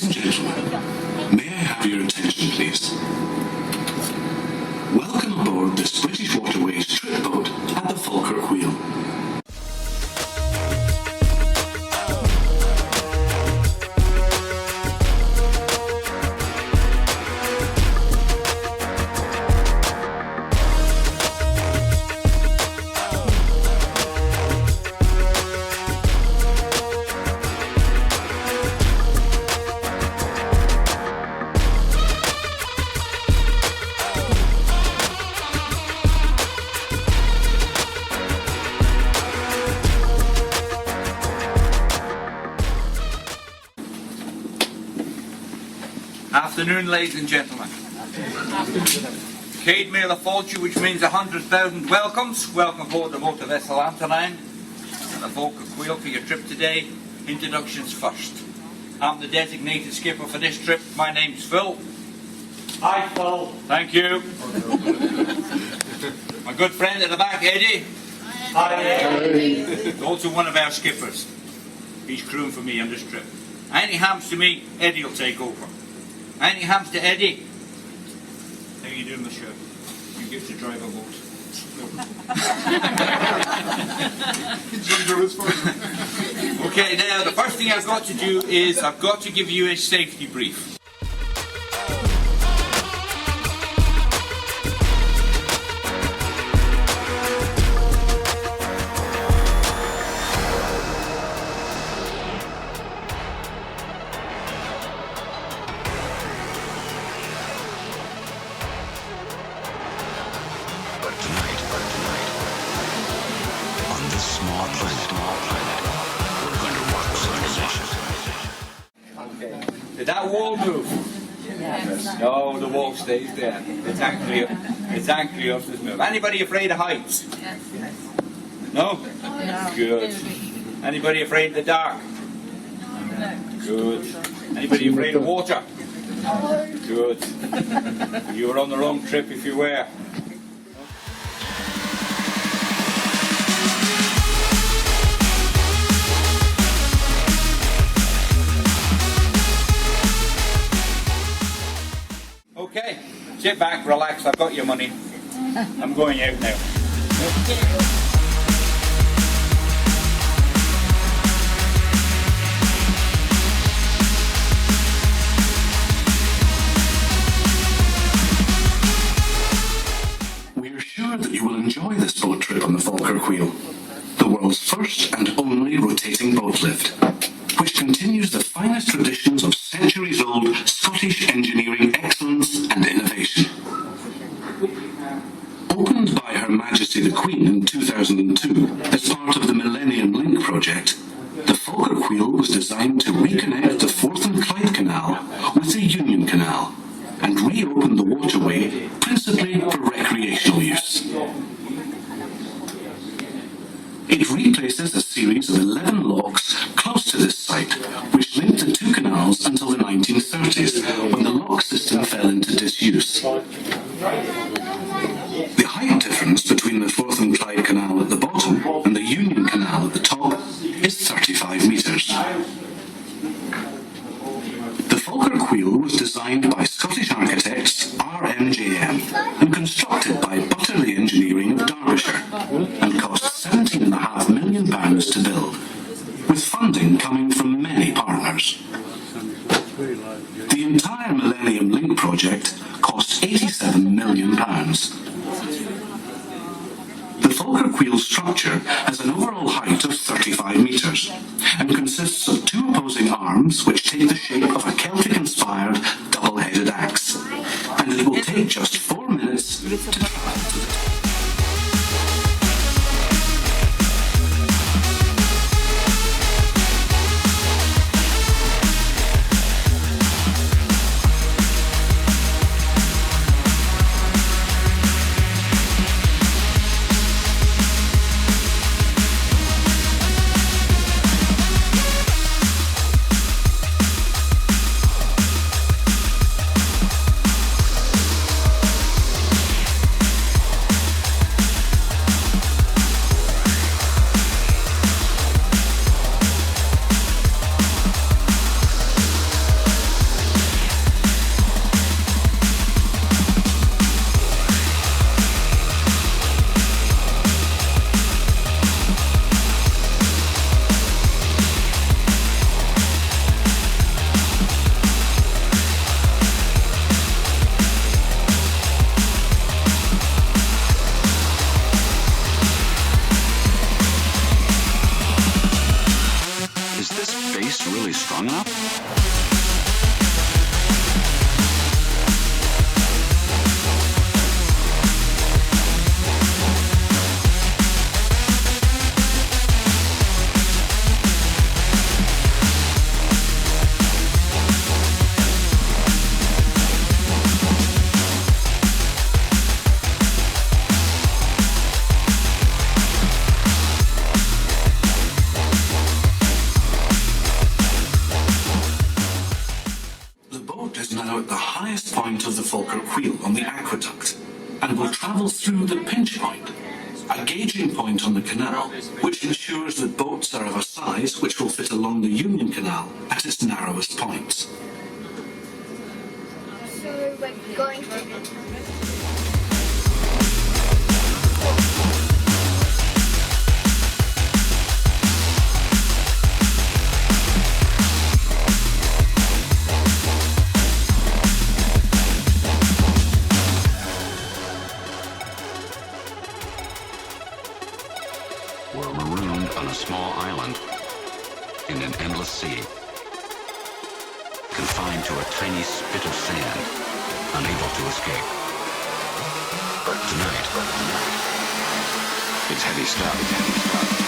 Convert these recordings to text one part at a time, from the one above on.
Ladies and gentlemen, may I have your attention, please? Welcome aboard this British Waterways trip boat at the Falkirk Wheel. Afternoon, ladies and gentlemen. Cade Mail of Fortune, which means 100,000 welcomes. Welcome aboard the motor vessel Antonine and the Falkirk Wheel for your trip today. Introductions first. I'm the designated skipper for this trip. My name's Phil. Hi, Phil. Thank you. My good friend at the back, Eddie. Hi, Eddie. Also one of our skippers. He's crewing for me on this trip. Any hams to me, Eddie will take over. Any hams to Eddie? How you doing, monsieur? You get to drive a boat. Okay, now the first thing I've got to do is I've got to give you a safety brief. Did that wall move? Yes. No, the wall stays there. It's actually us that's moved. Anybody afraid of heights? Yes. No? No. Good. Anybody afraid of the dark? No. Good. Anybody afraid of water? Good. You were on the wrong trip if you were. Okay, sit back, relax, I've got your money. I'm going out now. We are sure that you will enjoy this boat trip on the Falkirk Wheel, the world's first and only rotating boat lift, which continues the finest traditions of centuries-old Scottish engineering excellence and innovation. Opened by Her Majesty the Queen in 2002 as part of the Millennium Link project, the Falkirk Wheel was designed to reconnect the Forth and Clyde Canal with the Union Canal and reopen the waterway principally for recreational use. It replaces a series of 11 locks close to this site, which linked the two canals until the 1930s, when the lock system fell into disuse. The height difference between the Forth and Clyde Canal at the bottom and the Union Canal at the top is 35 metres. The Falkirk Wheel was designed by Scottish architects RMJM and constructed by Butterley Engineering of Derbyshire and cost £17.5 million to build, with funding coming from many partners. The entire Millennium Link project cost £87 million. The Falkirk Wheel structure has an overall height of 35 metres and consists of two opposing arms which take the shape of a Celtic-inspired double-headed axe, and it will take just 4 minutes to travel to the top. is now at the highest point of the Falkirk Wheel on the aqueduct and will travel through the pinch point, a gauging point on the canal, which ensures that boats are of a size which will fit along the Union Canal at its narrowest points. So we're going to... Were marooned on a small island in an endless sea, confined to a tiny spit of sand, unable to escape. Tonight, it's heavy stuff.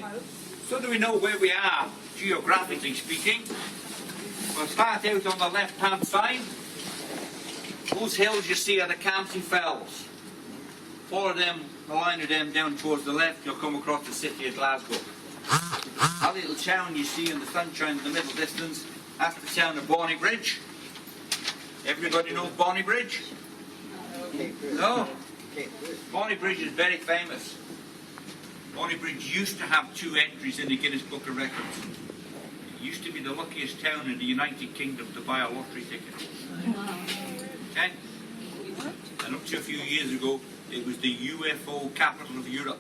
Okay, so do we know where we are, geographically speaking? We'll start out on the left-hand side. Those hills you see are the Campsie Fells. Follow them, the line of them down towards the left, you'll come across the city of Glasgow. That little town you see in the sunshine in the middle distance, that's the town of Bonnybridge. Everybody knows Bonnybridge? No? Bonnybridge is very famous. Bonnybridge used to have 2 entries in the Guinness Book of Records. It used to be the luckiest town in the United Kingdom to buy a lottery ticket. Okay? And up to a few years ago, it was the UFO capital of Europe.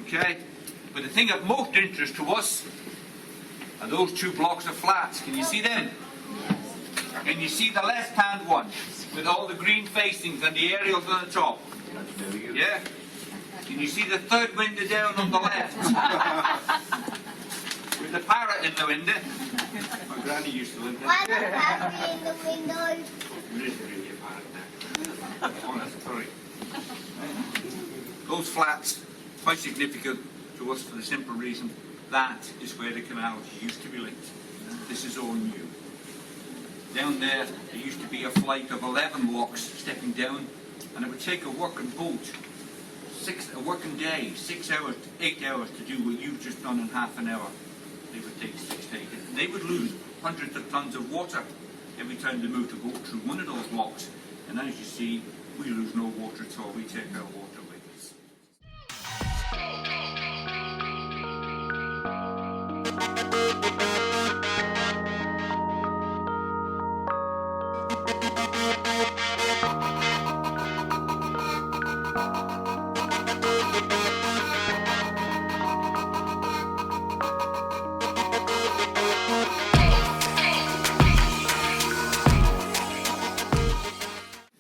Okay, but the thing of most interest to us are those 2 blocks of flats. Can you see them? Can you see the left-hand one with all the green facings and the aerials on the top? Yeah? Can you see the 3rd window down on the left? With the parrot in the window. My granny used to live there. Why don't have in the window? There is really a parrot there. Oh, that's sorry. Those flats, quite significant to us for the simple reason that is where the canals used to be linked. This is all new. Down there used to be a flight of 11 locks stepping down, and it would take a working boat, a working day, 6 hours, 8 hours to do what you've just done in half an hour. They would take 6 to 8. They would lose hundreds of tons of water every time they moved a boat through one of those locks. And as you see, we lose no water at all. We take our water with us.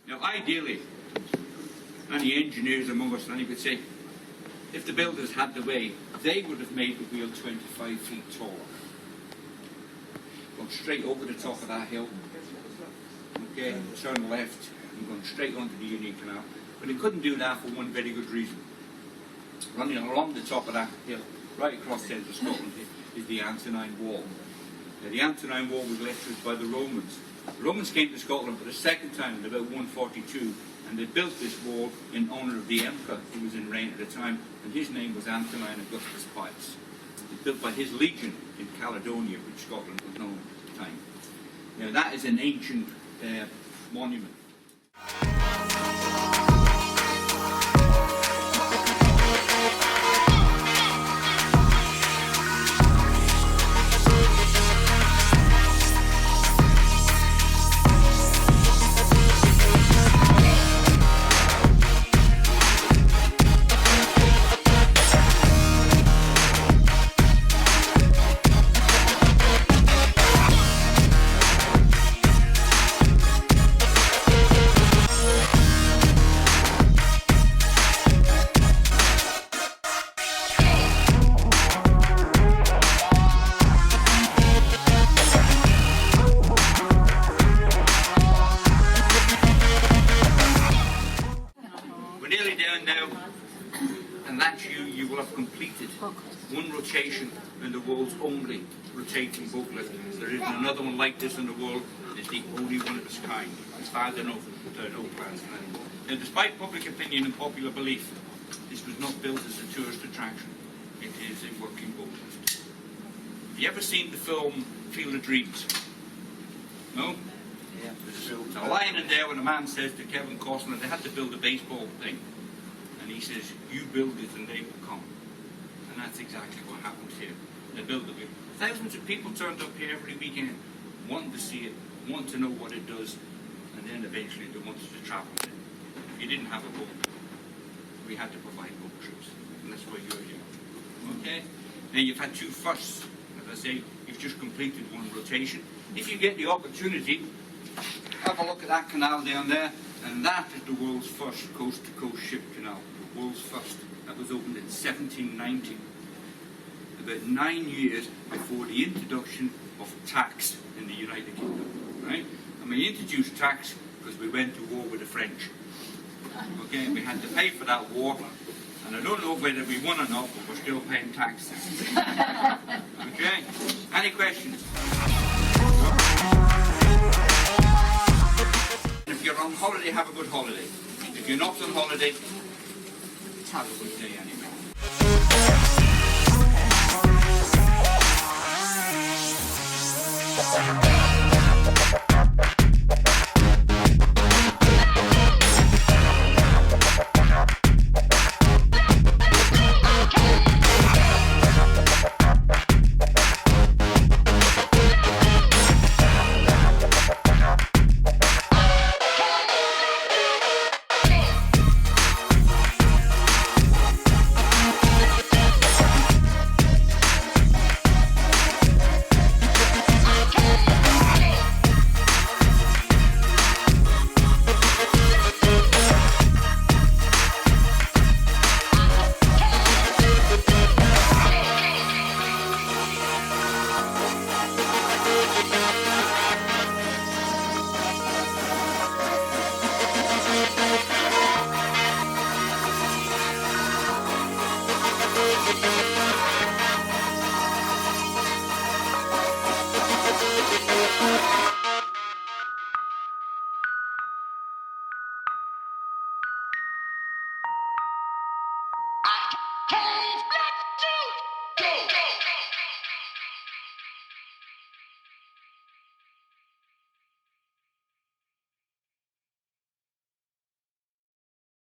Now, ideally, any engineers among us, and you could say, if the builders had the way, they would have made the wheel 25 feet taller. Going straight over the top of that hill, okay, turn left, and going straight onto the Union Canal. But they couldn't do that for one very good reason. Running along the top of that hill, right across central Scotland, is the Antonine Wall. Now, the Antonine Wall was left by the Romans. The Romans came to Scotland for the 2nd time in about 142, and they built this wall in honour of the emperor who was in reign at the time, and his name was Antonine Augustus Pius. It was built by his legion in Caledonia, which Scotland was known at the time. Now that is an ancient monument. We're nearly down now, and that's you will have completed one rotation in the world's only rotating boat lift. There isn't another one like this in the world. It's the only one of its kind. As far as I know, there are no plans for anymore. Now, despite public opinion and popular belief, this was not built as a tourist attraction. It is a working boat lift. Have you ever seen the film Field of Dreams? No? There's a line in there when a man says to Kevin Costner, they had to build a baseball thing. And he says, you build it and they will come. And that's exactly what happens here. They build the wheel. Thousands of people turned up here every weekend. wanting to see it, wanting to know what it does, and then eventually they wanted to travel in it. If you didn't have a boat, we had to provide boat trips, and that's why you're here. Okay? Now you've had two firsts. As I say, you've just completed one rotation. If you get the opportunity, have a look at that canal down there, and that is the world's first coast-to-coast ship canal. The world's first. That was opened in 1790. About 9 years before the introduction of tax in the United Kingdom. Right? And we introduced tax because we went to war with the French. Okay, we had to pay for that war, and I don't know whether we won or not, but we're still paying tax. Okay? Any questions? If you're on holiday, have a good holiday. If you're not on holiday, have a good day anyway.